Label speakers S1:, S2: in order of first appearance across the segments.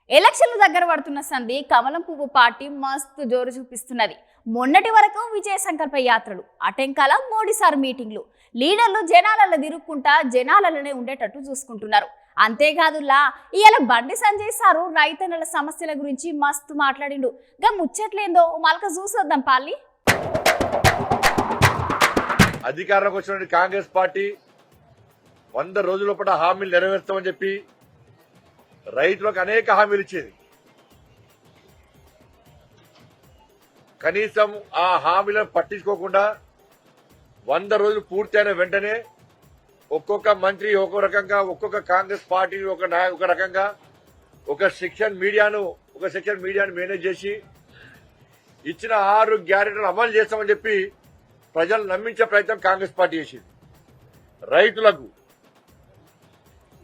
S1: ఎలక్షన్లు దగ్గర పడుతున్న సంధి కమలం పువ్వు పార్టీ మస్తు జోరు చూపిస్తున్నది. మొన్నటి వరకు విజయ సంకల్ప యాత్రలు, అటెంకాల మోడీసార్ మీటింగ్లు, లీడర్లు జనాలలో తిరుక్కుంటా జనాలలోనే ఉండేటట్టు చూసుకుంటున్నారు. అంతేకాదులా ఇవాళ బండి సంజయ్ సారు రైతన్నల సమస్యల గురించి మస్తు మాట్లాడిండు. గా ముచ్చట్లేందో మలక చూసొద్దాం పాలి.
S2: అధికారంలోకి వచ్చిన కాంగ్రెస్ పార్టీ 100 రోజుల పాటు హామీలు నెరవేర్స్తామని చెప్పి రైతులకు అనేక హామీలు ఇచ్చేది. కనీసం ఆ హామీలను పట్టించుకోకుండా 100 రోజులు పూర్తయిన వెంటనే ఒక్కొక్క మంత్రి ఒక్కో రకంగా, ఒక్కొక్క కాంగ్రెస్ పార్టీ ఒక రకంగా ఒక సెక్షన్ మీడియాను మేనేజ్ చేసి ఇచ్చిన 6 గ్యారెంటీలు అమలు చేస్తామని చెప్పి ప్రజలు నమ్మించే ప్రయత్నం కాంగ్రెస్ పార్టీ చేసింది. రైతులకు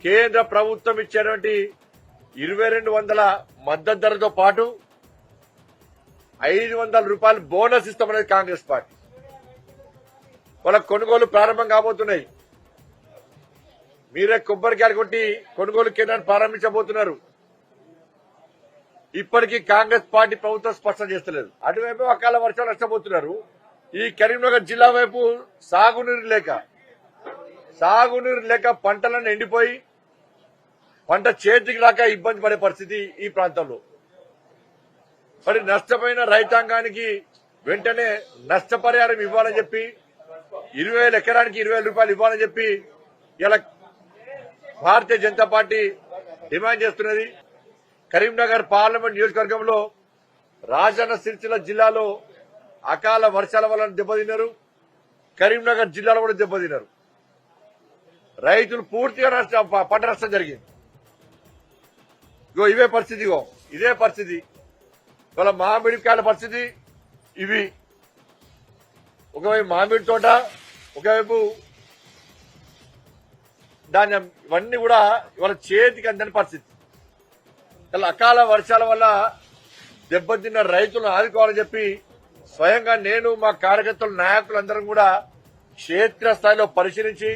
S2: కేంద్ర ప్రభుత్వం ఇచ్చేటువంటి 2200 మద్దతు ధరతో పాటు 500 రూపాయలు బోనస్ ఇస్తామనేది కాంగ్రెస్ పార్టీ. వాళ్ళ కొనుగోలు ప్రారంభం కాబోతున్నాయి. మీరే కొబ్బరికాయలు కొట్టి కొనుగోలు కేంద్రాన్ని ప్రారంభించబోతున్నారు. ఇప్పటికీ కాంగ్రెస్ పార్టీ ప్రభుత్వం స్పష్టం చేస్తలేదు. అటువైపు అకాల వర్షాలు నష్టపోతున్నారు. ఈ కరీంనగర్ జిల్లా వైపు సాగునీరు లేక పంటలను ఎండిపోయి పంట చేతికి రాక ఇబ్బంది పడే పరిస్థితి ఈ ప్రాంతంలో. మరి నష్టపోయిన రైతాంగానికి వెంటనే నష్టపరిహారం ఇవ్వాలని చెప్పి 20,000 ఎకరానికి 20,000 రూపాయలు ఇవ్వాలని చెప్పి ఇలా భారతీయ జనతా పార్టీ డిమాండ్ చేస్తున్నది. కరీంనగర్ పార్లమెంట్ నియోజకవర్గంలో రాజన్న సిరిసిల్ల జిల్లాలో అకాల వర్షాల వల్ల దెబ్బతిన్నారు. కరీంనగర్ జిల్లాలో కూడా దెబ్బతిన్నారు. రైతులు పూర్తిగా పంట నష్టం జరిగింది. ఇదే పరిస్థితి వాళ్ళ మామిడికాయల పరిస్థితి ఇవి. ఒకవైపు మామిడి తోట, ఒకవైపు ధాన్యం, ఇవన్నీ కూడా ఇవాళ చేతికి అందని పరిస్థితి. ఇలా అకాల వర్షాల వల్ల దెబ్బతిన్న రైతులను ఆదుకోవాలని చెప్పి స్వయంగా నేను, మా కార్యకర్తలు, నాయకులందరం కూడా క్షేత్రస్థాయిలో పరిశీలించి